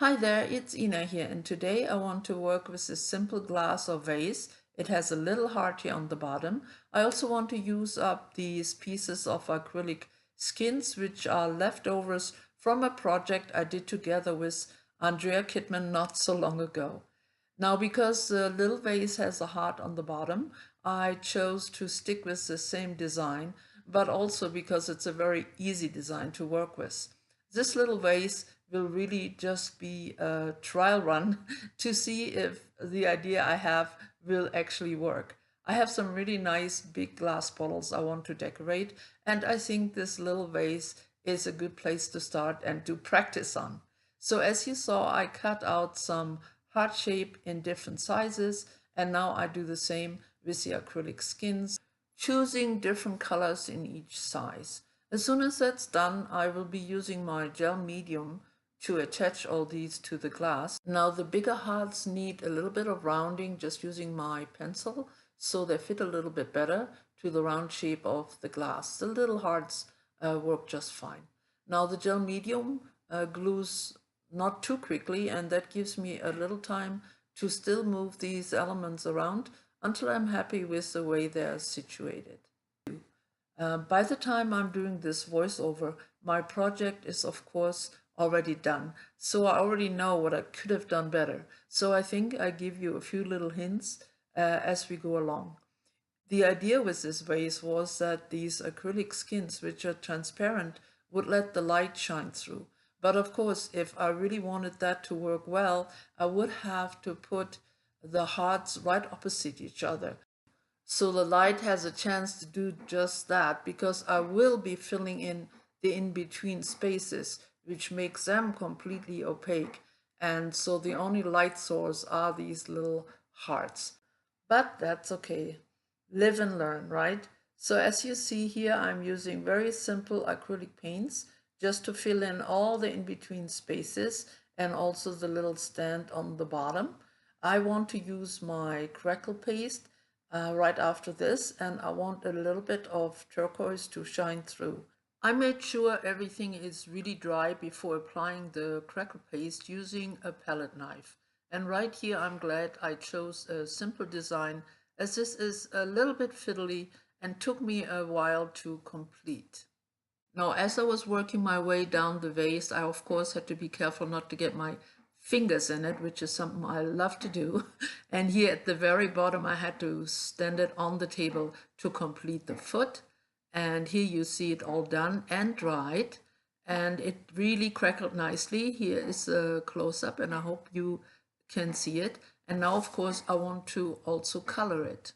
Hi there, it's Ina here, and today I want to work with this simple glass or vase. It has a little heart here on the bottom. I also want to use up these pieces of acrylic skins, which are leftovers from a project I did together with Andrea Kidman not so long ago. Now, because the little vase has a heart on the bottom, I chose to stick with the same design, but also because it's a very easy design to work with. This little vase will really just be a trial run to see if the idea I have will actually work. I have some really nice big glass bottles I want to decorate, and I think this little vase is a good place to start and to practice on. So as you saw, I cut out some heart shape in different sizes, and now I do the same with the acrylic skins, choosing different colors in each size. As soon as that's done, I will be using my gel medium to attach all these to the glass. Now the bigger hearts need a little bit of rounding, just using my pencil, so they fit a little bit better to the round shape of the glass. The little hearts work just fine. Now the gel medium glues not too quickly, and that gives me a little time to still move these elements around until I'm happy with the way they're situated. By the time I'm doing this voiceover, my project is of course already done. So I already know what I could have done better. So I think I give you a few little hints as we go along. The idea with this vase was that these acrylic skins, which are transparent, would let the light shine through. But of course, if I really wanted that to work well, I would have to put the hearts right opposite each other. So the light has a chance to do just that, because I will be filling in the in-between spaces, which makes them completely opaque. And so the only light source are these little hearts. But that's okay. Live and learn, right? So as you see here, I'm using very simple acrylic paints just to fill in all the in-between spaces and also the little stand on the bottom. I want to use my Crackle paste right after this, and I want a little bit of turquoise to shine through. I made sure everything is really dry before applying the Crackle paste using a palette knife. And right here I'm glad I chose a simple design, as this is a little bit fiddly and took me a while to complete. Now, as I was working my way down the vase, I of course had to be careful not to get my fingers in it, which is something I love to do. And here at the very bottom, I had to stand it on the table to complete the foot. And here you see it all done and dried. And it really crackled nicely. Here is a close-up, and I hope you can see it. And now, of course, I want to also color it.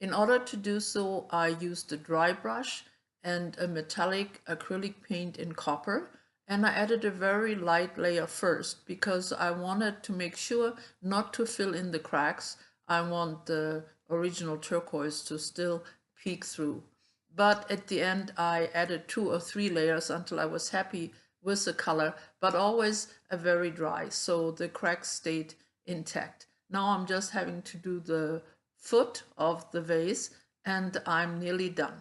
In order to do so, I used a dry brush and a metallic acrylic paint in copper, and I added a very light layer first because I wanted to make sure not to fill in the cracks. I want the original turquoise to still peek through. But at the end, I added 2 or 3 layers until I was happy with the color, but always a very dry, so the cracks stayed intact. Now I'm just having to do the foot of the vase, and I'm nearly done.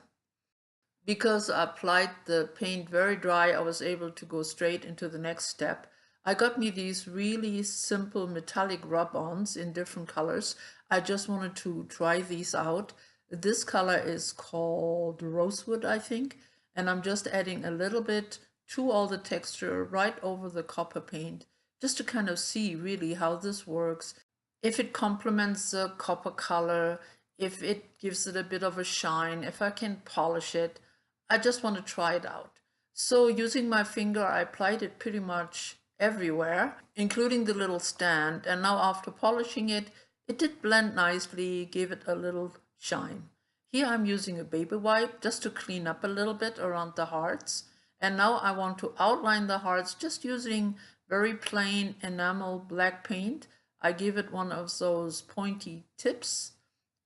Because I applied the paint very dry, I was able to go straight into the next step. I got me these really simple metallic rub-ons in different colors. I just wanted to try these out. This color is called Rosewood, I think, and I'm just adding a little bit to all the texture right over the copper paint, just to kind of see really how this works, if it complements the copper color, if it gives it a bit of a shine, if I can polish it. I just want to try it out. So using my finger, I applied it pretty much everywhere, including the little stand. And now after polishing it, it did blend nicely, gave it a little shine. Here I'm using a baby wipe just to clean up a little bit around the hearts. And now I want to outline the hearts just using very plain enamel black paint. I give it one of those pointy tips,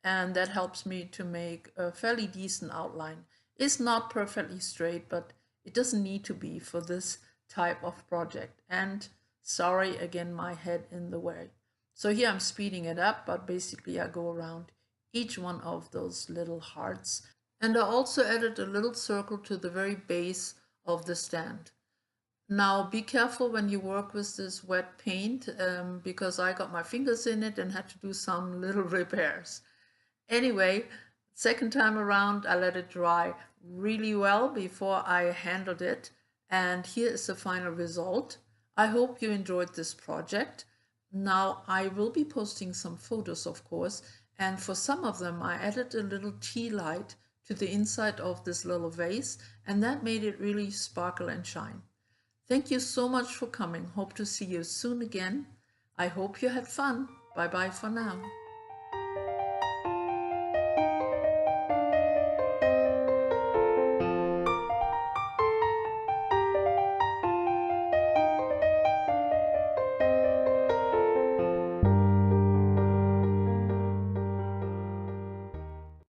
and that helps me to make a fairly decent outline. It's not perfectly straight, but it doesn't need to be for this type of project. And sorry again, my head in the way. So here I'm speeding it up, but basically I go around each one of those little hearts. And I also added a little circle to the very base of the stand. Now be careful when you work with this wet paint because I got my fingers in it and had to do some little repairs. Anyway, second time around I let it dry really well before I handled it, and here is the final result. I hope you enjoyed this project. Now I will be posting some photos, of course, and for some of them I added a little tea light to the inside of this little vase, and that made it really sparkle and shine. Thank you so much for coming. Hope to see you soon again. I hope you had fun. Bye bye for now.